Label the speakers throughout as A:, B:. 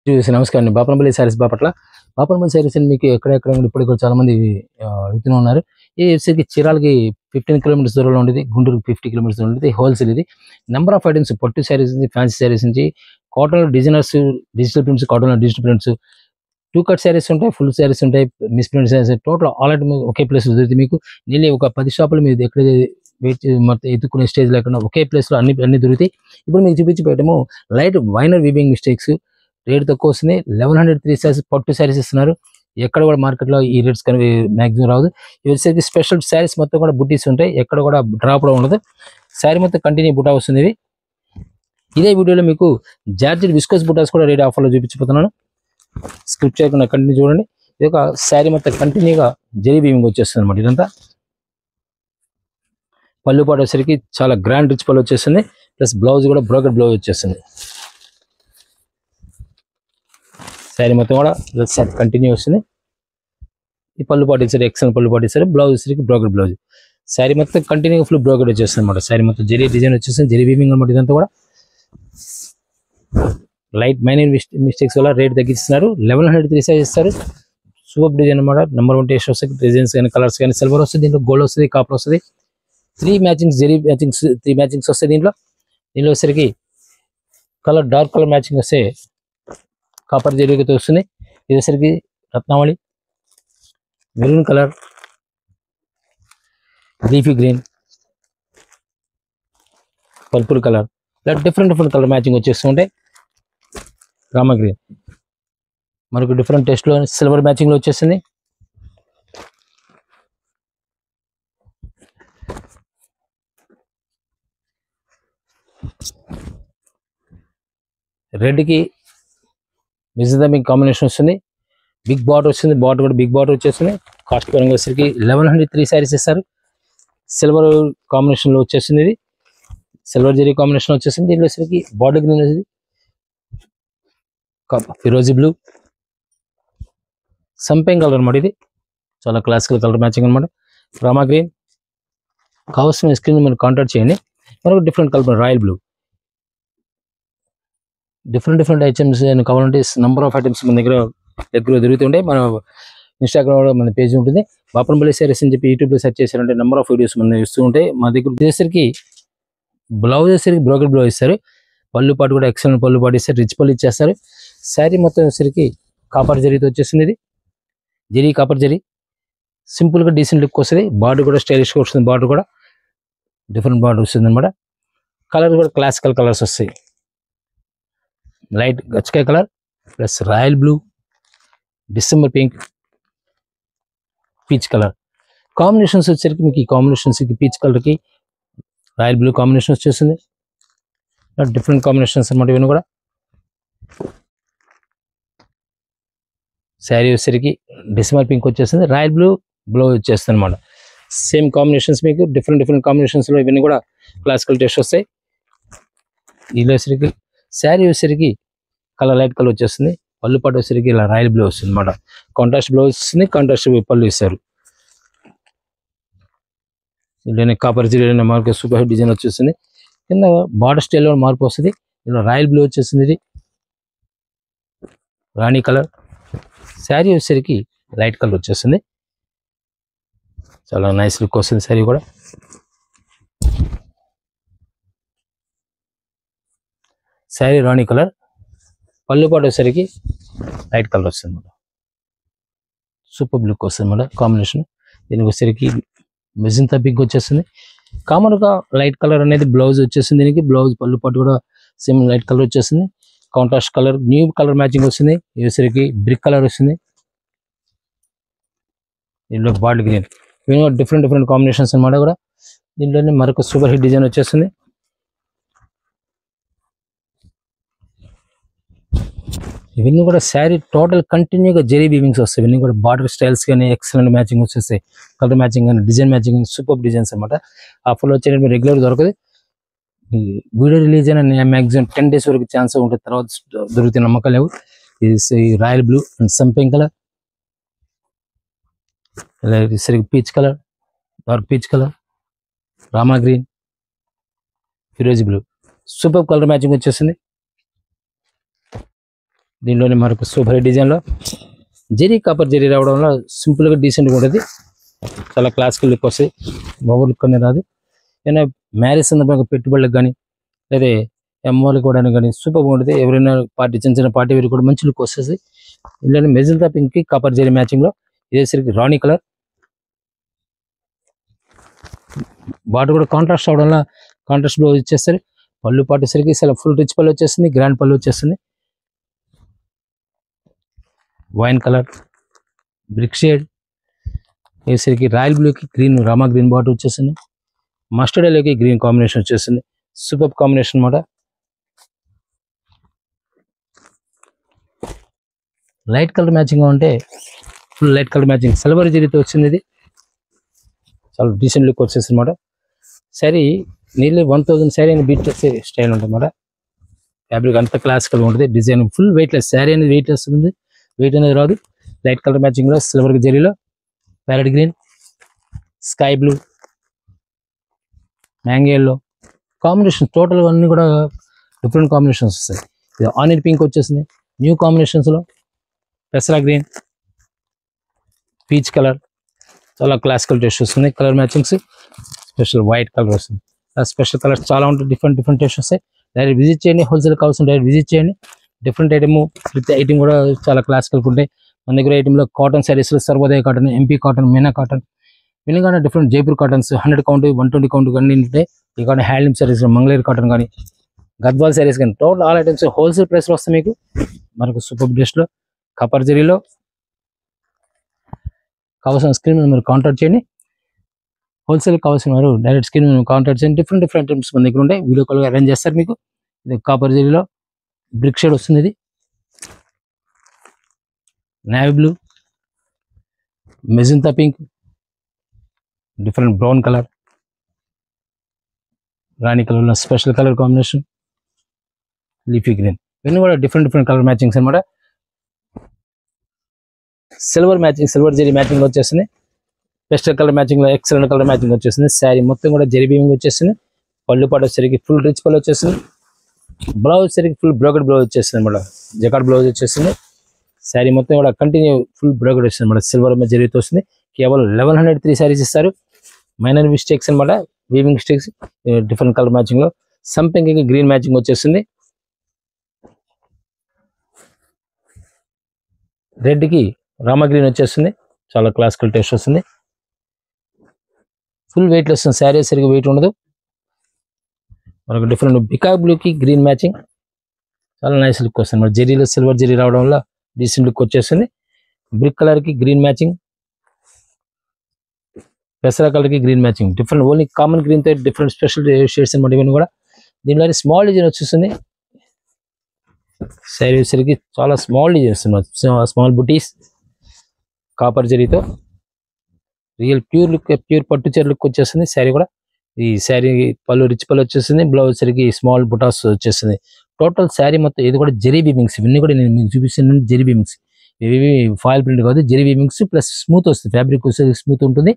A: నమస్కారం. బాపనపల్లి శారీస్ బాపట్ల. బాపనపల్లి శారీస్ అని మీకు ఎక్కడెక్కడ ఇప్పటికి కూడా చాలా మంది అడుగుతూనే ఉన్నారు. ఈ వచ్చేసరికి చీరాలకి 15 కిలోమీటర్స్ దూరంలో ఉండేది. గుంటూరుకి 50 కిలోమీటర్స్ ఉండేది. హోల్సేల్ ఇది. నెంబర్ ఆఫ్ ఐటమ్స్ పట్టు శారీస్ నుంచి, ఫ్యాన్సీ శారీస్ నుంచి, cotton designers, digital prints, cotton digital prints, two cut saris ఉంటాయి, ఫుల్ శారీస్ ఉంటాయి, misprint saris, total all item ఒకే ప్లేస్ దొరుకుతుంది మీకు. నిన్న ఒక 10 షాపులు మీరు ఎక్కడ వెయిట్ మొత్తం ఎత్తుకునే స్టేజ్ లేకుండా ఒకే ప్లేస్లో అన్ని దొరుకుతాయి. ఇప్పుడు మీకు చూపించిపోయటము లైట్ వైనర్ వీవింగ్ మిస్టేక్స్. రేట్ తక్కువ వస్తుంది. 1103 శారీస్ పట్టు శారీస్ ఇస్తున్నారు. ఎక్కడ కూడా మార్కెట్లో ఈ రేట్స్ కానీ మ్యాక్సిమం రాదు. ఇవి వచ్చేసరికి స్పెషల్ శారీస్ మొత్తం కూడా బుట్టీస్ ఉంటాయి. ఎక్కడ కూడా డ్రాప్ కూడా ఉండదు. శారీ మొత్తం కంటిన్యూ బుటా వస్తుంది. ఇదే వీడియోలో మీకు జార్జెట్ విస్కోస్ బుటాస్ కూడా రేట్ ఆఫర్లో చూపించిపోతున్నాను. స్క్రిప్ట్ చేయకుండా కంటిన్యూ చూడండి. ఇది ఒక శారీ మొత్తం కంటిన్యూగా జరీ వీవింగ్ వచ్చేస్తుంది అనమాట. ఇదంతా పళ్ళు పాటు వచ్చేసరికి చాలా గ్రాండ్ రిచ్ పళ్ళు వచ్చేస్తుంది. ప్లస్ బ్లౌజ్ కూడా బ్రోకెట్ బ్లౌజ్ వచ్చేస్తుంది. శారీ మొత్తం కూడా కంటిన్యూ వస్తుంది. ఈ పళ్ళు పాటు ఇస్తారు, ఎక్సెల్ పళ్ళు పాటు ఇస్తారు. బ్లౌజ్ వచ్చేసరికి బ్రోకెట్ బ్లౌజ్. శారీ మొత్తం కంటిన్యూగా ఫుల్ బ్రోకెట్ వచ్చేస్తుంది అనమాట. శారీ మొత్తం జరీ డిజైన్ వచ్చేస్తుంది, జరీ వీవింగ్ అనమాట. ఇదంతా కూడా లైట్ మైనర్ మిస్టేక్స్ వల్ల రేట్ తగ్గిస్తున్నారు. 1103 సైజ్ ఇస్తారు. సూపర్ డిజైన్ అనమాట. నెంబర్ 1 టేస్ట్ వస్తుంది. డిజైన్స్ కానీ కలర్స్ కానీ సిల్వర్ వస్తుంది, దీంట్లో గోల్డ్ వస్తుంది, కాపర్ వస్తుంది. 3 మ్యాచింగ్స్ జరీ మ్యాచింగ్స్ 3 మ్యాచింగ్స్ వస్తాయి. దీంట్లో వచ్చేసరికి కలర్ డార్క్ కలర్ మ్యాచింగ్ వస్తే కాపర్ జరీతో వస్తుంది. ఇది వచ్చేసరికి Ratnavali, maroon colour, leafy green, purple colour, ఇలా డిఫరెంట్ కలర్ మ్యాచింగ్ వచ్చేస్తూ ఉంటాయి. రామా గ్రీన్ మనకు డిఫరెంట్ టెస్ట్లో సిల్వర్ మ్యాచింగ్లో వచ్చేస్తుంది. రెడ్కి విజిదా మీకు కాంబినేషన్ వస్తుంది. బిగ్ బార్డర్ వస్తుంది. బార్డర్ కూడా బిగ్ బార్డర్ వచ్చేస్తుంది. కాస్ట్ పరంగా వచ్చేసరికి 1103 శారీస్ ఇస్తారు. సిల్వర్ కాంబినేషన్లో వచ్చేస్తుంది. ఇది సిల్వర్ జరీ కాంబినేషన్ వచ్చేసింది. దీంట్లో వచ్చేసరికి బార్డర్ గ్రీన్ వచ్చేది, ఫిరోజీ బ్లూ, సంపెంగ్ కలర్ అనమాట. ఇది చాలా క్లాసికల్ కలర్ మ్యాచింగ్ అనమాట. రామా గ్రీన్. కావాల్సిన స్క్రీన్ మీరు కాంటాక్ట్ చేయండి. మనకు different colour royal blue. Different items కావాలంటే నెంబర్ ఆఫ్ ఐటమ్స్ మన దగ్గర దొరుకుతుంటాయి. మన ఇన్స్టాగ్రామ్లో మన పేజ్ ఉంటుంది. బాపనపల్లి శారీస్ అని చెప్పి యూట్యూబ్లో సెర్చ్ చేశారంటే నెంబర్ ఆఫ్ వీడియోస్ మన ఇస్తూ ఉంటాయి. మా దగ్గర వచ్చేసరికి బ్లౌజ్ వచ్చేసరికి బ్రోకెట్ బ్లౌజ్ ఇస్తారు. పళ్ళు పాటు కూడా ఎక్సలెంట్ పళ్ళు పాటు ఇస్తారు. రిచ్ పళ్ళు ఇచ్చేస్తారు. శారీ మొత్తం వచ్చేసరికి కాపర్ జరీతో వచ్చేసింది. ఇది జరీ కాపర్ జరీ సింపుల్గా డీసెంట్ లుక్ వస్తుంది. బార్డర్ కూడా స్టైలిష్గా వస్తుంది. బార్డర్ కూడా డిఫరెంట్ బార్డర్ వస్తుంది అనమాట. కలర్ కూడా క్లాసికల్ కలర్స్ వస్తాయి. లైట్ గచ్చకాయ colour plus royal blue, December pink, peach colour combinations వచ్చేసరికి మీకు ఈ కాంబినేషన్స్కి పీచ్ కలర్కి రాయల్ బ్లూ కాంబినేషన్ వచ్చేస్తుంది. డిఫరెంట్ కాంబినేషన్స్ అనమాట. ఇవన్నీ కూడా శారీ వచ్చేసరికి డిసెంబర్ పింక్ వచ్చేస్తుంది. రాయల్ బ్లూ బ్లౌజ్ వచ్చేస్తుంది అనమాట. సేమ్ కాంబినేషన్స్ మీకు డిఫరెంట్ కాంబినేషన్స్లో ఇవన్నీ కూడా క్లాసికల్ టేస్ట్ వస్తాయి. ఇలా వచ్చేసరికి శారీ వచ్చేసరికి కలర్ లైట్ కలర్ వచ్చేస్తుంది. పళ్ళు పాటు వచ్చేసరికి ఇలా రాయల్ బ్లూ వస్తుంది అనమాట. కాంట్రాస్ట్ బ్లౌజ్ వస్తుంది, కాంట్రాస్ట్ పళ్ళు ఇస్తారు. ఇలా కాపర్ జరీ మార్పు సూపర్ హిట్ డిజైన్ వచ్చేస్తుంది. కింద బార్డర్ స్టైల్లో మార్పు వస్తుంది. ఇలా రాయల్ బ్లూ వచ్చేస్తుంది. ఇది రాణి కలర్. శారీ వచ్చేసరికి లైట్ కలర్ వచ్చేస్తుంది. చాలా నైస్ లుక్ వస్తుంది శారీ కూడా. శారీ రాణి కలర్, పళ్ళు పాటు వచ్చేసరికి లైట్ కలర్ వస్తుంది అన్నమాట. సూపర్ లుక్ వస్తుంది అన్నమాట కాంబినేషన్. దీనికి వచ్చేసరికి మెజంతా పింక్ వచ్చేస్తుంది. కామన్గా లైట్ కలర్ అనేది బ్లౌజ్ వచ్చేసింది. దీనికి బ్లౌజ్ పళ్ళు పాటు కూడా సేమ్ లైట్ కలర్ వచ్చేస్తుంది. Contrast colour new colour matching వస్తుంది. ఇది వచ్చేసరికి బ్రిక్ కలర్ వస్తుంది. దీంట్లో బాటిల్ గ్రీన్. ఇవన్నీ డిఫరెంట్ కాంబినేషన్స్ అనమాట. కూడా దీంట్లోనే మరొక సూపర్ హిట్ డిజైన్ వచ్చేస్తుంది. ఇవన్నీ కూడా శారీ టోటల్ కంటిన్యూగా జరీ వీవింగ్స్ వస్తాయి. ఇవన్నీ కూడా బార్డర్ స్టైల్స్ కానీ ఎక్సలెంట్ మ్యాచింగ్ వచ్చేస్తాయి. కలర్ మ్యాచింగ్ కానీ డిజైన్ మ్యాచింగ్ కానీ సూపర్ డిజైన్స్ అనమాట. ఆఫర్లో వచ్చేటప్పుడు రెగ్యులర్ దొరకదు. వీడియో రిలీజ్ అయిన మ్యాక్సిమం 10 days వరకు ఛాన్స్ ఉంటుంది. తర్వాత దొరికితే నమ్మకం లేవు. ఇది రాయల్ బ్లూ అండ్ సంపింగ్ కలర్, సరిగ్గా peach colour, dark peach colour, Rama green, ఫిరోజీ బ్లూ సూపర్ కలర్ మ్యాచింగ్ వచ్చేసింది. దీనిలోనే మనకు సూపర్ డిజైన్లో జరీ కాపర్ జరీ రావడం వల్ల సింపుల్గా డీసెంట్గా ఉంటుంది. చాలా క్లాసికల్ లుక్ వస్తాయి, ఓవర్ లుక్ అనేది రాదు. ఏదైనా మ్యారేజ్ సందర్భంగా పెట్టుబడులకు కానీ లేదా అమ్మవాళ్ళకి కూడా కానీ సూపర్గా ఉంటుంది. ఎవరైనా పార్టీ చిన్న చిన్న పార్టీ వేరు కూడా మంచి లుక్ వస్తుంది. ఇందులోనే మెజంతా పింక్కి కాపర్ జరీ మ్యాచింగ్లో ఇదేసరికి రాణి కలర్. బార్డర్ కూడా కాంట్రాస్ట్ అవడం వల్ల కాంట్రాస్ట్ బ్లౌజ్ ఇచ్చేస్తారు. పళ్ళు పాటేసరికి చాలా ఫుల్ రిచ్ పళ్ళు వచ్చేస్తుంది, గ్రాండ్ పళ్ళు వచ్చేస్తుంది. వైన్ కలర్, బ్రిక్ షేడ్ వేసరికి రాయల్ బ్లూకి గ్రీన్, రామా గ్రీన్ బార్డర్ వచ్చేస్తుంది. మస్టర్డ్ ఎల్లోకి గ్రీన్ కాంబినేషన్ వచ్చేస్తుంది. సూపర్ కాంబినేషన్ అన్నమాట. లైట్ కలర్ మ్యాచింగ్ ఉంటే full light colour matching silver జరీతో వచ్చింది. ఇది చాలా డీసెంట్ లుక్ వచ్చేస్తుంది అన్నమాట. శారీ నీళ్ళు 1000 శారీ అని బీట్ చేసే స్టైల్ ఉంటుంది అన్నమాట. ఫ్యాబ్రిక్ అంత క్లాసికల్గా ఉంటుంది. డిజైన్ ఫుల్ వెయిట్లెస్, శారీ అనేది వెయిట్లెస్ ఉంది, వెయిట్ అనేది రాదు. లైట్ కలర్ మ్యాచింగ్లో సిల్వర్ జరీలో parrot green, sky blue, mango yellow combination. Total అన్నీ కూడా డిఫరెంట్ కాంబినేషన్స్ వస్తాయి. ఇది ఆనియన్ పింక్ వచ్చేసింది న్యూ కాంబినేషన్స్లో. పెసరా గ్రీన్, పీచ్ కలర్, చాలా క్లాసికల్ టేస్ట్ వస్తుంది. Colour matchings special white colour వస్తుంది. స్పెషల్ కలర్స్ చాలా ఉంటాయి, డిఫరెంట్ టేస్ట్ వస్తాయి. డైరెక్ట్ విజిట్ చేయండి, హోల్సేల్ కావాల్సిన డైరెక్ట్ విజిట్ చేయండి. డిఫరెంట్ ఐటమ్, ప్రతి ఐటమ్ కూడా చాలా క్లాసికల్గా ఉంటాయి. మన దగ్గర ఐటెంలో కాటన్ శారీస్లో Sarvodaya cotton, MP cotton, Meena cotton, వినగానే different Jaipur cottons 100 count 120 count అన్నీ ఉంటాయి. ఇక హ్యాండ్లూమ్ శారీస్, మంగళగిరి కాటన్ కానీ, గద్వాల్ శారీస్ కానీ టోటల్ ఆల్ ఐటమ్స్ హోల్సేల్ ప్రైస్లో వస్తాయి మీకు. మనకు సూపర్ బెస్ట్లో కాపర్ జరీలో కావాల్సిన స్క్రీన్ మీద మీరు కాంటాక్ట్ చేయండి. హోల్సేల్ కావాల్సిన వారు డైరెక్ట్ స్క్రీన్ మీద కాంటాక్ట్ చేయండి. డిఫరెంట్ ఐటమ్స్ మన దగ్గర ఉంటాయి. వీడియో కాల్గా అరేంజ్ చేస్తారు మీకు. ఇది కాపర్ జరీలో బ్రిక్ షేడ్ వస్తుంది. ఇది navy blue, magenta pink, different brown colour, రాణి colour special colour combination, leafy green, ఇవన్నీ కూడా డిఫరెంట్ కలర్ మ్యాచింగ్స్ అనమాట. సిల్వర్ మ్యాచింగ్, సిల్వర్ జరీ మ్యాచింగ్ వచ్చేస్తుంది. పెస్టల్ కలర్ మ్యాచింగ్ లో ఎక్సలెంట్ కలర్ మ్యాచింగ్ వచ్చేస్తుంది. శారీ మొత్తం కూడా జరీ బీవింగ్ వచ్చేస్తుంది. పళ్ళు పాటు వచ్చేసరికి ఫుల్ రిచ్ పళ్ళు వచ్చేస్తుంది. బ్లౌజ్ వచ్చేసరికి ఫుల్ బ్రోకెడ్ బ్లౌజ్ వచ్చేస్తుంది అనమాట. జకాట్ బ్లౌజ్ వచ్చేస్తుంది. శారీ మొత్తం కూడా కంటిన్యూ ఫుల్ బ్రోకెడ్ వస్తుంది అనమాట. సిల్వర్ జరీతో వస్తుంది. కేవలం 1103 శారీస్ ఇస్తారు. మైనర్ మిస్టేక్స్ అనమాట, weaving mistakes. Different colour matching లో సంపింగ్ గ్రీన్ మ్యాచింగ్ వచ్చేస్తుంది. రెడ్ కి రామా గ్రీన్ వచ్చేస్తుంది. చాలా క్లాసికల్ టేస్ట్ వస్తుంది. ఫుల్ వెయిట్ వస్తుంది. శారీ సరిగ్గా వెయిట్ ఉండదు. మనకు డిఫరెంట్ బికా బ్లూకి గ్రీన్ మ్యాచింగ్, చాలా నైస్ లుక్ వస్తుంది. మన జరీలో సిల్వర్ జరీ రావడం వల్ల డీసెంట్ లుక్ వచ్చేస్తుంది. బ్రిక్ కలర్ కి గ్రీన్ మ్యాచింగ్, పెసరా కలర్ కి green matching. Different only common green తో డిఫరెంట్ స్పెషల్ షేడ్స్ అనమాట ఇవన్నీ కూడా. దీనిలో స్మాల్ డిజైన్ వచ్చేస్తుంది. శారీ సరికి చాలా స్మాల్ డిజైన్ వస్తుంది. స్మాల్ బుటీస్ కాపర్ జరీతో రియల్ ప్యూర్ లుక్, ప్యూర్ పట్టు చీర లుక్ వచ్చేస్తుంది. శారీ కూడా ఈ శారీ పళ్ళు రిచ్ పళ్ళు వచ్చేస్తుంది. బ్లౌజ్ సరికి స్మాల్ బుటాస్ వచ్చేస్తుంది. టోటల్ శారీ మొత్తం ఇది కూడా జరీ బీమింగ్స్. ఇవన్నీ కూడా నేను మీకు చూపిస్తున్నాను జరీ బీమింగ్స్. ఇవి ఫాయిల్ ప్రింట్ కాదు, జరీ బీమింగ్స్ ప్లస్ స్మూత్ వస్తుంది. ఫ్యాబ్రిక్ వచ్చేసరికి స్మూత్ ఉంటుంది.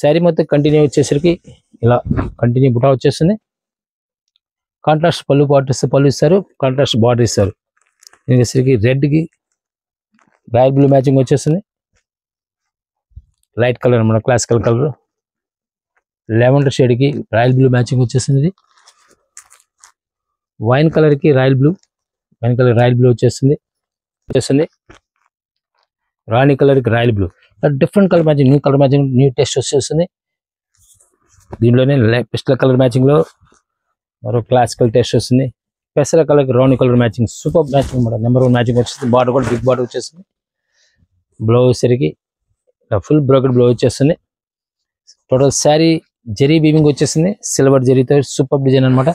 A: శారీ మొత్తం కంటిన్యూ వచ్చేసరికి ఇలా కంటిన్యూ బుటా వచ్చేస్తుంది. కాంట్రాస్ట్ పళ్ళు పళ్ళు ఇస్తారు, కాంట్రాస్ట్ బార్డర్ ఇస్తారు. దీనికి రెడ్కి రాయల్ బ్లూ మ్యాచింగ్ వచ్చేస్తుంది. లైట్ కలర్ మన క్లాసికల్ కలర్. లెవెండర్ షేడ్కి రాయల్ బ్లూ మ్యాచింగ్ వచ్చేసింది. ఇది వైన్ కలర్కి royal blue, wine colour royal blue వచ్చేస్తుంది. రాణి కలర్కి royal blue. Different colour matching, new colour matching, new taste వచ్చేస్తుంది. దీనిలోనే పిస్టల్ కలర్ మ్యాచింగ్లో మరో క్లాసికల్ టేస్ట్ వస్తుంది. పెసర కలర్కి రాణి colour matching, super matching madam. Number 1 matching వచ్చేస్తుంది. బార్డర్ కూడా బిగ్ బార్డర్ వచ్చేస్తుంది. బ్లౌజ్ సరికి ఫుల్ బ్రోకెడ్ బ్లౌజ్ వచ్చేస్తుంది. టోటల్ శారీ జరీ వీవింగ్ వచ్చేసింది. సిల్వర్ జరీతో సూపర్ డిజైన్ అనమాట.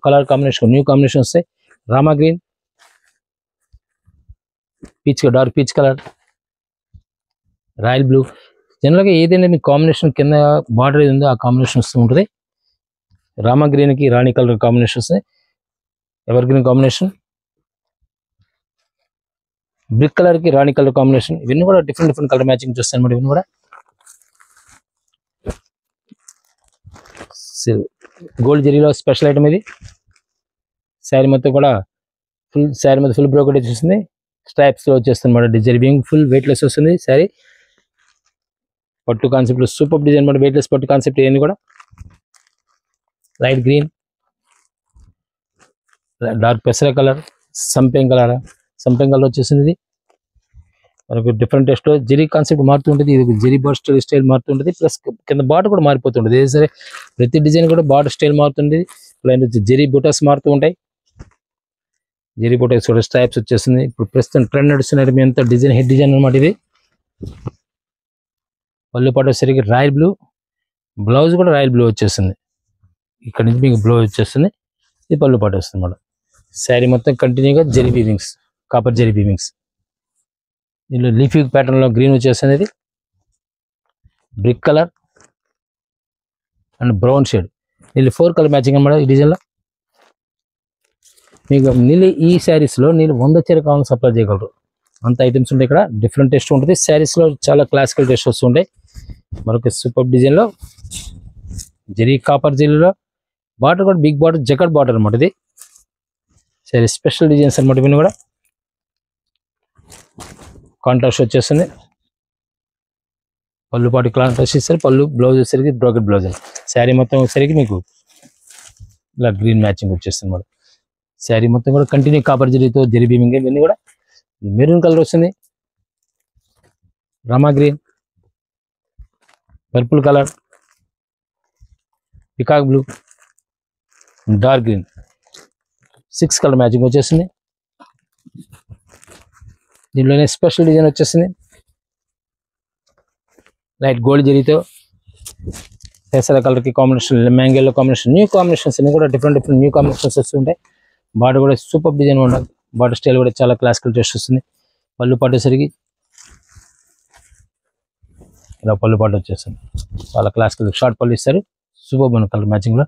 A: కలర్ కాంబినేషన్ న్యూ కాంబినేషన్ వస్తాయి. Rama green, peach dark peach colour, royal blue. జనరల్గా ఏదైనా మీ కాంబినేషన్ కింద బార్డర్ ఏది ఉందో ఆ కాంబినేషన్ వస్తూ ఉంటుంది. రామా గ్రీన్కి రాణి కలర్ కాంబినేషన్ వస్తాయి. ఎవర్ గ్రీన్ కాంబినేషన్, బ్రిక్ కలర్కి రాణి కలర్ కాంబినేషన్. ఇవన్నీ కూడా డిఫరెంట్ కలర్ మ్యాచింగ్ చూస్తాయి అనమాట. ఇవన్నీ కూడా గోల్డ్ జరీలో స్పెషల్ ఐటమ్ ఇది. శారీ మొత్తం కూడా ఫుల్ శారీ మీద ఫుల్ బ్రోకెట్ వచ్చేస్తుంది, స్ట్రైప్స్లో వచ్చేస్తుంది అనమాట. జరీ వీవింగ్ ఫుల్ వెయిట్లెస్ వస్తుంది శారీ. పట్టు కాన్సెప్ట్ సూపర్ డిజైన్ అనమాట, వెయిట్లెస్ పట్టు కాన్సెప్ట్. ఇవన్నీ కూడా లైట్ గ్రీన్, డార్క్ పెసర కలర్, సంపెంగ్ కలర్ వచ్చేసింది. ఇది మనకు డిఫరెంట్ టెస్ట్ జరీ కాన్సెప్ట్ మారుతుంటుంది. ఇది జరీ బార్డర్ స్టైల్ మారుతుంటుంది, ప్లస్ కింద బార్డర్ కూడా మారిపోతుంటుంది. ఏది సరే ప్రతి డిజైన్ కూడా బార్డర్ స్టైల్ మారుతుంది. జరీ బూటాస్ మారుతూ ఉంటాయి. జరీ బూటాస్ కూడా స్ట్రైప్స్ వచ్చేసింది. ఇప్పుడు ప్రస్తుతం ట్రెండ్ నడుస్తున్నారు మీ అంతా డిజైన్, హెడ్ డిజైన్ అనమాట. ఇది పళ్ళు పాటు వచ్చేసరికి రాయల్ బ్లూ, బ్లౌజ్ కూడా రాయల్ బ్లూ వచ్చేస్తుంది. ఇక్కడ నుంచి మీకు బ్లౌజ్ వచ్చేస్తుంది. ఇది పళ్ళు పాటు వస్తుంది అన్నమాట. శారీ మొత్తం కంటిన్యూగా జరీ వీవింగ్స్, కాపర్ జరీ వీవింగ్స్. దీనిలో లీఫీ ప్యాటర్న్ లో గ్రీన్ వచ్చేస్తుంది. ఇది brick colour and brown shade. వీళ్ళు 4 కలర్ మ్యాచింగ్ అనమాట ఈ డిజైన్ లో. మీకు నీళ్ళు ఈ శారీస్ లో నేను 100 చీర కావాలని సప్లై చేయగలరు, అంత ఐటమ్స్ ఉంటాయి ఇక్కడ. డిఫరెంట్ టేస్ట్ ఉంటుంది శారీస్ లో, చాలా క్లాసికల్ టేస్ట్ వస్తుంటాయి. మరొక సూపర్ డిజైన్ లో జరీ కాపర్ జరీలో బార్డర్ కూడా బిగ్ బార్డర్, జకట్ బార్డర్ అనమాట. ఇది సరే స్పెషల్ డిజైన్స్ అనమాట. ఇవన్నీ కూడా కాంట్రాస్ట్ వచ్చేస్తుంది. పళ్ళు పాటు కాంట్రాస్ట్ ఇస్తారు. పళ్ళు బ్లౌజ్ వచ్చేసరికి బ్రోకెట్ బ్లౌజ్. శారీ మొత్తం వచ్చేసరికి మీకు ఇలా గ్రీన్ మ్యాచింగ్ వచ్చేస్తుంది అనమాట. శారీ మొత్తం కూడా కంటిన్యూ కాపర్ జరీతో జరీ బీమింగ్. ఇవన్నీ కూడా మెరూన్ కలర్ వస్తుంది, రామా green, purple colour, peacock blue, dark green, 6 colour matching వచ్చేసింది. దీనిలోనే స్పెషల్ డిజైన్ వచ్చేసింది. లైట్ గోల్డ్ జరీతో పెసర కలర్కి కాంబినేషన్, మ్యాంగోలో కాంబినేషన్, న్యూ కాంబినేషన్స్ అన్ని కూడా డిఫరెంట్ న్యూ కాంబినేషన్స్ వస్తుంటాయి. బార్డర్ కూడా సూపర్ డిజైన్ ఉండాలి. బార్డర్ స్టైల్ కూడా చాలా క్లాసికల్ టేస్ట్ వస్తుంది. పళ్ళు పాటు సరిగి ఇలా పళ్ళు పాటు వచ్చేస్తుంది. చాలా క్లాసికల్ షార్ట్ పళ్ళు ఇస్తారు. సూపర్ మన కలర్ మ్యాచింగ్ లో.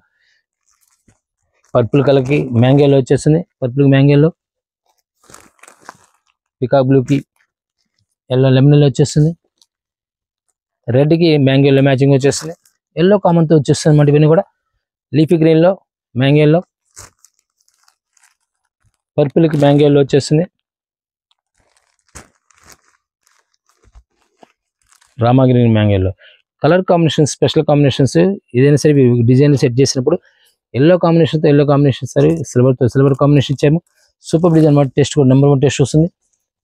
A: పర్పుల్ కలర్ కి మ్యాంగోలో వచ్చేస్తుంది. పర్పుల్ మ్యాంగోలో, పికాక్ బ్లూ కి ఎల్లో లెమన్ వచ్చేస్తుంది. రెడ్ కి మ్యాంగోలో మ్యాచింగ్ వచ్చేస్తుంది. ఎల్లో కామన్ తో వచ్చేస్తుంది అన్నమాట. ఇవన్నీ కూడా లీఫీ గ్రీన్ లో, మ్యాంగోలో, పర్పుల్ కి మ్యాంగోలో వచ్చేస్తుంది. రామా గ్రీన్ మ్యాంగోలో కలర్ కాంబినేషన్స్, స్పెషల్ కాంబినేషన్స్. ఏదైనా సరే డిజైన్ సెట్ చేసినప్పుడు ఎల్లో కాంబినేషన్తో ఎల్లో కాంబినేషన్, సరే సిల్వర్తో సిల్వర్ కాంబినేషన్ ఇచ్చాము. సూపర్ డిజైన్ అన్నమాట. టేస్ట్ కూడా నెంబర్ 1 టేస్ట్ వస్తుంది.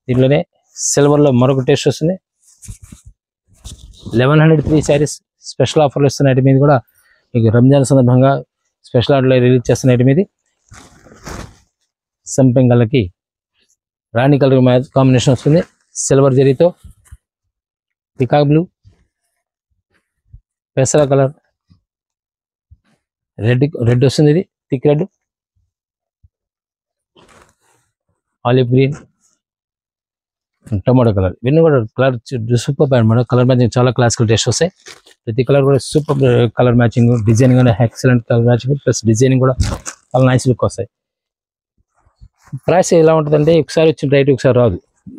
A: దీంట్లోనే సిల్వర్లో మరొక టేస్ట్ వస్తుంది. 1103 శారీస్ స్పెషల్ ఆఫర్లు ఇస్తున్న ఐటమ్ మీద కూడా మీకు రంజాన్ సందర్భంగా స్పెషల్ ఆర్డర్లో రిలీజ్ చేస్తున్న ఐటమ్ ఇది. సంపెంగ్ కలర్కి రాణి కలర్ కాంబినేషన్ వస్తుంది. సిల్వర్ జరీతో పికాక్ బ్లూ, పెసర కలర్, రెడ్ వస్తుంది. ఇది thick red, olive green, tomato colour. ఇవన్నీ కూడా కలర్ సూపర్ అనమాట. కలర్ మ్యాచింగ్ చాలా క్లాసికల్ టేస్ట్ వస్తాయి. ప్రతి కలర్ కూడా సూపర్ కలర్ మ్యాచింగ్, డిజైనింగ్ కూడా excellent colour matching, plus designing కూడా చాలా నైస్ లుక్ వస్తాయి. ప్రైస్ ఎలా ఉంటుందంటే ఒకసారి వచ్చిన రైట్ ఒకసారి రాదు.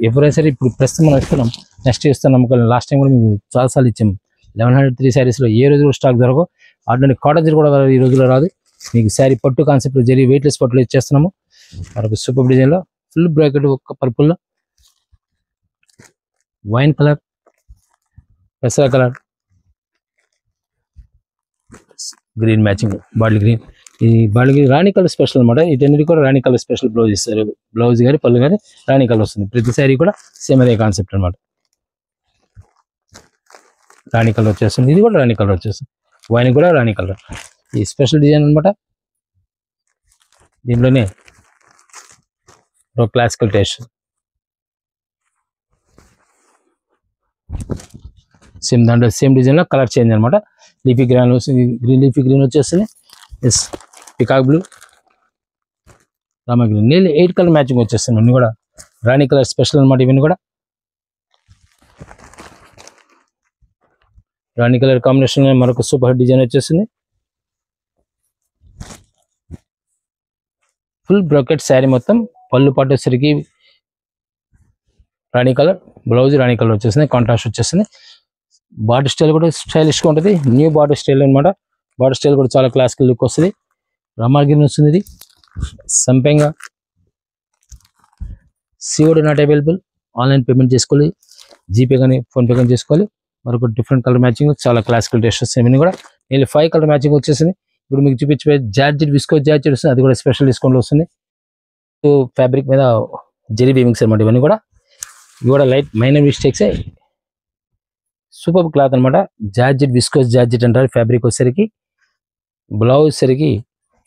A: ఎప్పుడైనా సరే ఇప్పుడు ప్రస్తుతం మనం ఇస్తున్నాం, నెక్స్ట్ ఇస్తున్నాం. లాస్ట్ టైం కూడా మీకు చాలాసార్లు ఇచ్చాం. 1103 శారీస్లో ఏ రోజు కూడా స్టాక్ దొరకవు. ఆర్డినరీ కాటన్ కూడా ఈ రోజులో రాదు. మీకు శారీ పట్టు కాన్సెప్ట్ జరీ వెయిట్లెస్ పట్టులో ఇచ్చేస్తున్నాము. మరొక సూపర్ డిజైన్లో ఫుల్ బ్రాకెట్, ఒక పర్పుల్లో, వైన్ కలర్, పెసర colour, green matching, bottle green. ఈ బాటిల్ గ్రీన్ రాణి కలర్ స్పెషల్ అనమాట. వీటన్నిటి కూడా రాణి కలర్ స్పెషల్ బ్లౌజ్ ఇస్తారు. బ్లౌజ్ కానీ పళ్ళు కానీ రాణి కలర్ వస్తుంది. ప్రతి శారీ కూడా సేమ్ అదే కాన్సెప్ట్ అనమాట. రాణి కలర్ వచ్చేస్తుంది. ఇది కూడా రాణి కలర్ వచ్చేస్తుంది. వైన్ కూడా రాణి కలర్. ఈ స్పెషల్ డిజైన్ అనమాట. దీంట్లోనే ఒక క్లాసికల్ టేస్ట్, సేమ్ దాంట్లో సేమ్ డిజైన్ లో కలర్ చేంజ్ అనమాట. Leafy green green, leafy green వచ్చేస్తుంది. ఎస్ పికాక్ బ్లూ, రామా గ్రీన్, నీళ్ళు 8 కలర్ మ్యాచింగ్ వచ్చేస్తుంది. ఇవన్నీ కూడా రాణి కలర్ స్పెషల్ అనమాట. ఇవన్నీ కూడా రాణి కలర్ కాంబినేషన్ మరొక సూపర్ డిజైన్ వచ్చేస్తుంది. ఫుల్ బ్రోకెట్ శారీ మొత్తం. పళ్ళు పాటు వచ్చేసరికి రాణి కలర్, బ్లౌజ్ రాణి కలర్ వచ్చేసింది. కాంట్రాస్ట్ వచ్చేసింది. బార్డర్ స్టైల్ కూడా స్టైలిష్గా ఉంటుంది. న్యూ బార్డర్ స్టైల్ అనమాట. బార్డర్ స్టైల్ కూడా చాలా క్లాసికల్ లుక్ వస్తుంది. రామా గ్రీన్ వస్తుంది. ఇది సంపెంగా, COD not available, online payment చేసుకోవాలి, జీపే కానీ ఫోన్పే కానీ చేసుకోవాలి. మరొక డిఫరెంట్ కలర్ మ్యాచింగ్, చాలా క్లాసికల్ టేస్ట్ వస్తాయి. ఇవన్నీ కూడా నేను 5 కలర్ మ్యాచింగ్ వచ్చేసింది. ఇప్పుడు మీకు చూపించే జార్జెట్ విస్కో జార్జెట్ వస్తుంది, అది కూడా స్పెషల్ డిస్కౌంట్లో వస్తుంది. సో ఫ్యాబ్రిక్ మీద జెరీ వీవింగ్స్ అనమాట. ఇవన్నీ కూడా లైట్ మైనర్ మిస్టేక్సే. సూపర్ క్లాత్ అనమాట. జార్జెట్ విస్కోస్ జార్జెట్ అంటారు. ఫ్యాబ్రిక్ వచ్చేసరికి బ్లౌజ్ సరికి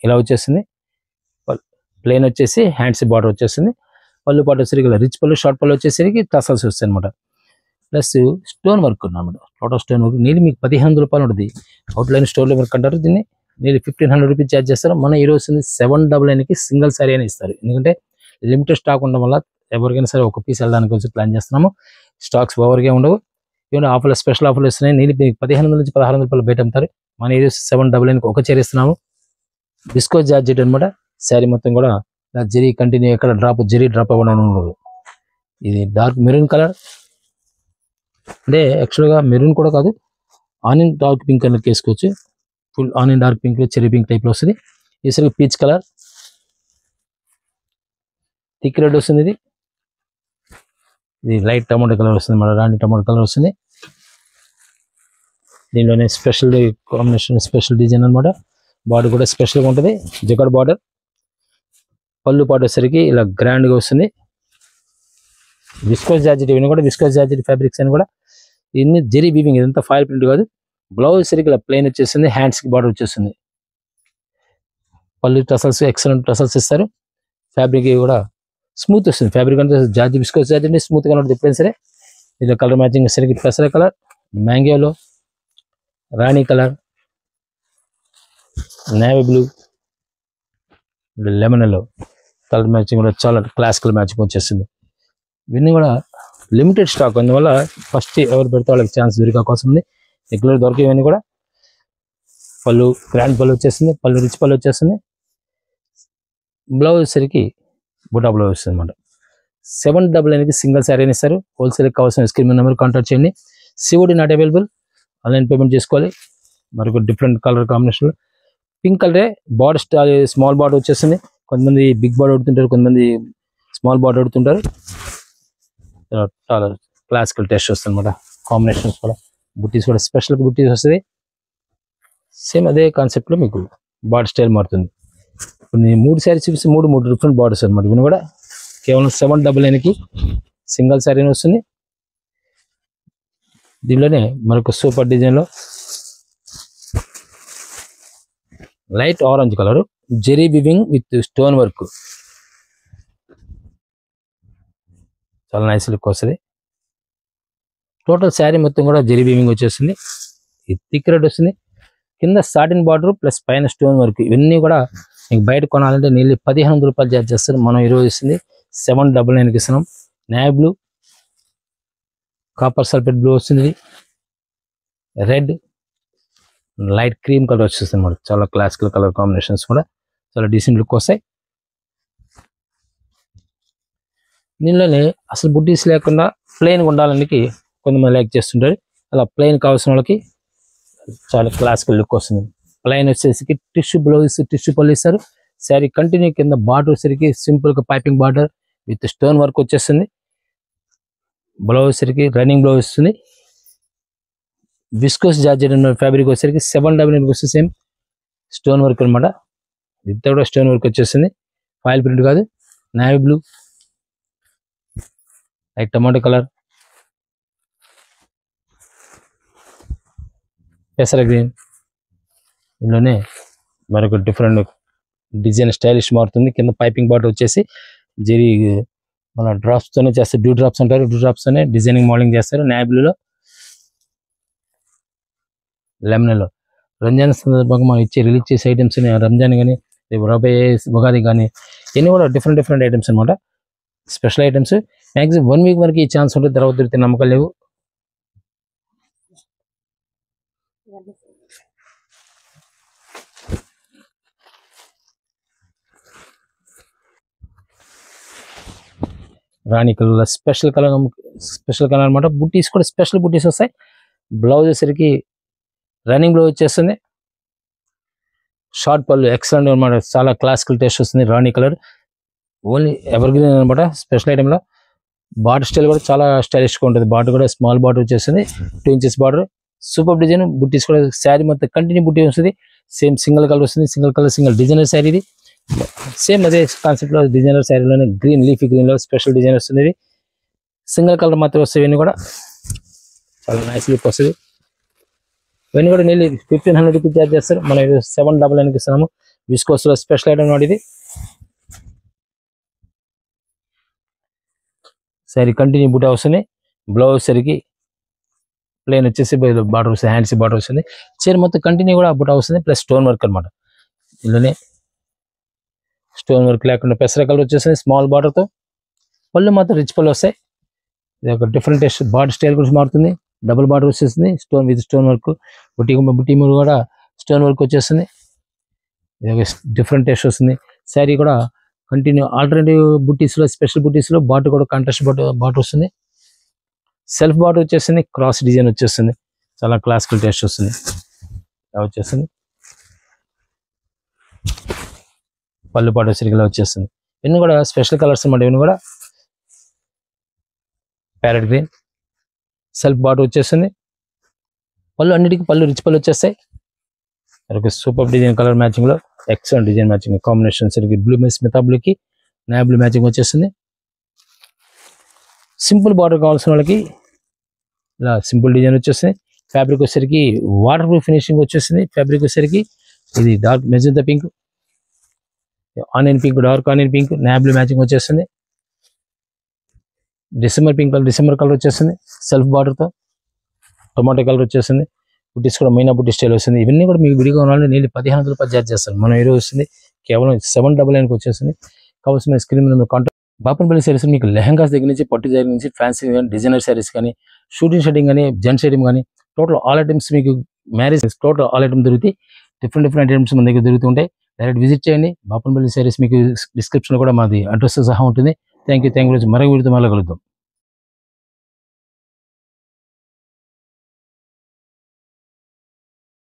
A: ఇలా వచ్చేస్తుంది. ప్లెయిన్ వచ్చేసి హ్యాండ్స్ బార్డర్ వచ్చేస్తుంది. పళ్ళు పాటు వచ్చేసరికి ఇలా రిచ్ పళ్ళు, షార్ట్ పళ్ళు వచ్చేసరికి టసల్స్ వస్తాయి అనమాట. ప్లస్ స్టోన్ వర్క్ అనమాట. టోటల్ స్టోన్ వర్క్ నీళ్ళు మీకు 1500 రూపాయలు ఉంటుంది. అవుట్లైన్ స్టోన్ వర్క్ అంటారు. దీన్ని నీళ్ళు 1500 రూపీస్ ఛార్జ్ చేస్తారు. మన ఈ రోజు 799కి సింగిల్ సారీ అని ఇస్తారు. ఎందుకంటే లిమిటెడ్ స్టాక్ ఉండడం వల్ల ఎవరికైనా సరే ఒక పీస్ వెళ్ళడానికి వచ్చి ప్లాన్ చేస్తున్నాము. స్టాక్స్ ఓవర్గా ఉండవు. ఏమైనా ఆఫర్లు, స్పెషల్ ఆఫర్లు ఇస్తున్నాయి. నీళ్ళు 1500 నుంచి 1600 రూపాయలు బయట అమ్ముతారు. మన ఈ రోజు 799కి ఒక చీర ఇస్తున్నాము. విస్కో జార్జెట్ అనమాట. శారీ మొత్తం కూడా జెరీ కంటిన్యూ, ఎక్కడ జెరీ డ్రాప్ అవ్వడం ఉండదు. ఇది డార్క్ మెరూన్ కలర్, అంటే యాక్చువల్గా మెరూన్ కూడా కాదు, ఆనియన్ డార్క్ పింక్ కలర్ వేసుకోవచ్చు. Full onion dark pink, cherry pink టైప్లో వస్తుంది. ఈసారి పీచ్ కలర్, థిక్ రెడ్ వస్తుంది. ఇది లైట్ టమాటో కలర్ వస్తుంది, మన రాణి టమాటో కలర్ వస్తుంది. దీనిలోనే స్పెషల్ కాంబినేషన్, స్పెషల్ డిజైన్ అనమాట. బార్డర్ కూడా స్పెషల్గా ఉంటుంది, జగడ్ బార్డర్. పళ్ళు పాటు వచ్చేసరికి ఇలా గ్రాండ్గా వస్తుంది. విస్కోస్ జార్జెట్, ఇవన్నీ కూడా విస్కోస్ జార్జెట్ ఫ్యాబ్రిక్స్ అని కూడా. ఇన్ని జెరీ వీవింగ్, ఇదంతా ఫైల్ ప్రింట్ కాదు. బ్లౌజ్ సరికి ఇలా ప్లెయిన్ వచ్చేస్తుంది, హ్యాండ్స్కి బార్డర్ వచ్చేస్తుంది. పళ్ళు టసల్స్, ఎక్సలెంట్ టసల్స్ ఇస్తారు. ఫ్యాబ్రిక్ కూడా స్మూత్ వస్తుంది. ఫ్యాబ్రిక్ అంటే జార్జెట్, విస్కోస్ జార్జెట్ స్మూత్గా ఉంటుంది ఎప్పుడైనా సరే. ఇది కలర్ మ్యాచింగ్ వచ్చేసరికి పెసర కలర్, మ్యాంగోలో రాణి కలర్, navy blue, lemon yellow colour matching కూడా చాలా క్లాసికల్ మ్యాచింగ్ వచ్చేస్తుంది. ఇవన్నీ కూడా లిమిటెడ్ స్టాక్, అందువల్ల ఫస్ట్ ఎవరు పెడితే వాళ్ళకి ఛాన్స్ దొరికే అవకాశం ఉంది. రెగ్యులర్ దొరికే ఇవన్నీ కూడా. పళ్ళు గ్రాండ్ పళ్ళు వచ్చేస్తుంది, పళ్ళు రిచ్ పళ్ళు వచ్చేస్తుంది. బ్లౌజ్ సరికి బుటా బ్లౌజ్ వస్తుంది అనమాట. 799కి సింగిల్ శారీ అని ఇస్తారు. హోల్సేల్కి కావాల్సిన స్క్రీన్ నెంబర్ కాంటాక్ట్ చేయండి. COD not available, online payment చేసుకోవాలి. మరొక డిఫరెంట్ కలర్ కాంబినేషన్, పింక్ కలరే బార్డర్ స్మాల్ బార్డర్ వచ్చేస్తుంది. కొంతమంది బిగ్ బార్డర్ అడుగుతుంటారు, కొంతమంది స్మాల్ బార్డర్ అడుగుతుంటారు. చాలా క్లాసికల్ టేస్ట్ వస్తుంది అనమాట. కాంబినేషన్స్ కూడా, బుట్టీస్ కూడా స్పెషల్ బుట్టీస్ వస్తుంది. సేమ్ అదే కాన్సెప్ట్లో మీకు బార్డర్ స్టైల్ మారుతుంది. ఇప్పుడు నేను 3 శారీస్ చూపిస్తే 3 డిఫరెంట్ బార్డర్స్ అనమాట. ఇవన్నీ కూడా కేవలం 799కి సింగిల్ శారీ వస్తుంది. దీనిలోనే మరొక సూపర్ డిజైన్లో light orange colour, zari weaving with stone work, చాలా నైస్ లుక్ వస్తుంది. టోటల్ శారీ మొత్తం కూడా జెరీ వివింగ్ వచ్చేస్తుంది. ఇది థిక్ రెడ్ వస్తుంది. కింద సాటిన్ బార్డర్ ప్లస్ పైన స్టోన్ వర్క్. ఇవన్నీ కూడా మీకు బయట కొనాలంటే నీళ్ళు 1500 రూపాయలు ఛార్జ్ చేస్తారు. మనం ఈరోజు ఇస్తుంది 799కి ఇస్తున్నాం. Navy blue, copper sulphate blue వస్తుంది. రెడ్, లైట్ క్రీమ్ కలర్ వచ్చేస్తుంది అన్నమాట. చాలా క్లాసికల్ కలర్ కాంబినేషన్స్ కూడా చాలా డీసెంట్ లుక్ వస్తాయి. దీనిలోనే అసలు బుట్టీస్ లేకుండా ప్లెయిన్గా ఉండాలని కొంతమంది లైక్ చేస్తుంటారు. అలా ప్లెయిన్ కావాల్సిన వాళ్ళకి చాలా క్లాసికల్ లుక్ వస్తుంది. ప్లెయిన్ వచ్చేసరికి టిష్యూ బ్లౌజ్, టిష్యూ పళ్ళు ఇస్తారు. శారీ కంటిన్యూ కింద బార్డర్ వచ్చేసరికి సింపుల్గా piping border with stone work వచ్చేస్తుంది. బ్లౌజ్ వచ్చేసరికి రన్నింగ్ బ్లౌజ్ వస్తుంది. విస్కోస్ జార్జెట్ ఫ్యాబ్రిక్ వచ్చేసరికి 799కి వస్తుంది. సేమ్ స్టోన్ వర్క్ అనమాట. ఇంత కూడా స్టోన్ వర్క్ వచ్చేస్తుంది. ఫైల్ ప్రింట్ కాదు. Navy blue, light tomato colour, పెసర గ్రీన్. ఇందులోనే మరొక డిఫరెంట్ డిజైన్ స్టైలిష్ మారుతుంది. కింద పైపింగ్ బార్డర్ వచ్చేసి జెరీ మన డ్రాప్స్తోనే చేస్తారు. డ్యూ డ్రాప్స్ అంటారు. డ్యూ డ్రాప్స్తోనే డిజైనింగ్ మోడలింగ్ చేస్తారు. నేవీ బ్లూలో, లెమన్లో. రంజాన్ సందర్భంగా మనం రిలీజ్ చేసే ఐటమ్స్ రంజాన్ కానీ రాబోయే ఉగాది కానీ ఇవన్నీ కూడా డిఫరెంట్ ఐటమ్స్ అనమాట. Special items. మ్యాక్సిమం 1 వీక్ వరకు ఈ ఛాన్స్ ఉంటుంది. తర్వాత దొరికితే నమ్మకాలు లేవు. రాణి కలర్ స్పెషల్ కలర్ అనమాట. బుట్టీస్ కూడా స్పెషల్ బుట్టీస్ వస్తాయి. బ్లౌజ్ వచ్చేసరికి రన్నింగ్ బ్లౌజ్ వచ్చేస్తుంది. షార్ట్ పళ్ళు ఎక్సలెంట్ అనమాట. చాలా క్లాసికల్ టేస్ట్ వస్తుంది. రాణి కలర్ ఓన్లీ ఎవర్ గ్రీన్ అనమాట. స్పెషల్ ఐటెంలో బార్డర్ స్టైల్ కూడా చాలా స్టైలిష్గా ఉంటుంది. బార్డర్ కూడా స్మాల్ బార్డర్ వచ్చేస్తుంది, 2 inches బార్డర్. Super design. బుట్టీస్ కూడా శారీ మొత్తం కంటిన్యూ బుట్టి వస్తుంది. సేమ్ సింగిల్ కలర్ వస్తుంది, single colour single designer sari ఇది. సేమ్ అదే కాన్సెప్ట్ లో డిజైనర్ శారీలోనే గ్రీన్ లీఫీ గ్రీన్ లో స్పెషల్ డిజైన్ వస్తుంది. ఇది సింగిల్ కలర్ మాత్రం వస్తాయి. ఇవన్నీ కూడా చాలా నైస్ లుక్ వస్తుంది. ఇవన్నీ కూడా నెల్లి 1500 రూపీస్ చార్జ్ చేస్తారు. మనం 799 ఇస్తున్నాము. విస్కోస్ లో స్పెషల్ ఐటమ్ వాడి ఇది. శారీ కంటిన్యూ బుట్ట వస్తుంది. బ్లౌజ్ సరికి ప్లేన్ వచ్చేసి బార్డర్ వస్తుంది, హ్యాండ్స్ బార్డర్ వస్తుంది. చీర మొత్తం కంటిన్యూ కూడా బుట్ట వస్తుంది, ప్లస్ స్టోన్ వర్క్ అనమాట. ఇందులోనే స్టోన్ వర్క్ లేకుండా పెసర కలర్ వచ్చేస్తుంది స్మాల్ బార్డర్ తో. పళ్ళు మాత్రం రిచ్ పళ్ళు వస్తాయి. ఇది ఒక డిఫరెంట్ టేస్ట్. బార్డర్ స్టైల్ కూడా మారుతుంది. డబుల్ బార్డర్ వచ్చేస్తుంది, స్టోన్ విత్ స్టోన్ వర్క్. బుట్టి మూడు కూడా స్టోన్ వర్క్ వచ్చేస్తుంది. ఇది ఒక డిఫరెంట్ టేస్ట్ వస్తుంది. శారీ కూడా కంటిన్యూ ఆల్టర్నేటివ్ బుట్టీస్ లో, స్పెషల్ బుట్టీస్ లో బార్డర్ కూడా కాంట్రాస్ట్ బార్డర్ వస్తుంది. సెల్ఫ్ బార్డర్ వచ్చేస్తుంది, క్రాస్ డిజైన్ వచ్చేస్తుంది. చాలా క్లాసికల్ టేస్ట్ వస్తుంది. వచ్చేస్తుంది పళ్ళు పాటు సరిగ్గా వచ్చేస్తుంది. ఇవన్నీ కూడా స్పెషల్ కలర్స్ అన్నమాట. ఇవన్నీ కూడా ప్యారెట్ గ్రీన్, సెల్ఫ్ బార్డర్ వచ్చేస్తుంది. పళ్ళు అన్నిటికీ పళ్ళు రిచ్ పళ్ళు వచ్చేస్తాయి. సూపర్ డిజైన్ కలర్ మ్యాచింగ్ లో ఎక్సలెంట్ డిజైన్ మ్యాచింగ్ కాంబినేషన్. సరిగ్గా బ్లూ స్మితా బ్లూకి నాయ్ బ్లూ మ్యాచింగ్ వచ్చేస్తుంది. సింపుల్ బార్డర్ కావాల్సిన వాళ్ళకి ఇలా సింపుల్ డిజైన్ వచ్చేస్తుంది. ఫ్యాబ్రిక్ వచ్చేసరికి వాటర్ ప్రూఫ్ ఫినిషింగ్ వచ్చేస్తుంది. ఫ్యాబ్రిక్ వచ్చేసరికి ఇది dark magenta pink, onion pink, dark onion pink, navy blue matching వచ్చేస్తుంది. డిసెంబర్ కలర్ వచ్చేస్తుంది. సెల్ఫ్ బార్డర్ తో టొమాటో కలర్ వచ్చేస్తుంది. బుట్టీస్ కూడా మైనా బుట్టి స్టైల్ వస్తుంది. ఇవన్నీ కూడా మీకు విడిగా ఉండాలని నేను 1500 రూపాయలు చార్జ్ చేస్తాను. మనం ఈరోజు వస్తుంది కేవలం 799 వచ్చేస్తుంది. కావాల్సిన స్క్రీన్ మీద కాంటాక్ట్. బాపనపల్లి శారీస్ మీకు లెహంగాస్ దగ్గర నుంచి, పట్టు దగ్గర నుంచి, ఫ్యాన్సీ కానీ, డిజైనర్ శారీస్ కానీ, షూటింగ్ షర్టింగ్ కానీ, జెంట్ షర్టింగ్ కానీ, టోటల్ ఆల్ ఐటమ్స్ మీకు మ్యారేజ్ టోటల్ ఆల్ ఐటమ్ దొరుకుతాయి. డిఫరెంట్ ఐటమ్స్ మన దగ్గర దొరుకుతుంటాయి. డైరెక్ట్ విజిట్ చేయండి. బాపనపల్లి శారీస్ మీకు డిస్క్రిప్షన్ కూడా మాది అడ్రస్ సహా ఉంటుంది. Thank you. మరొక వీడియోతో మళ్ళీ కలుద్దాం.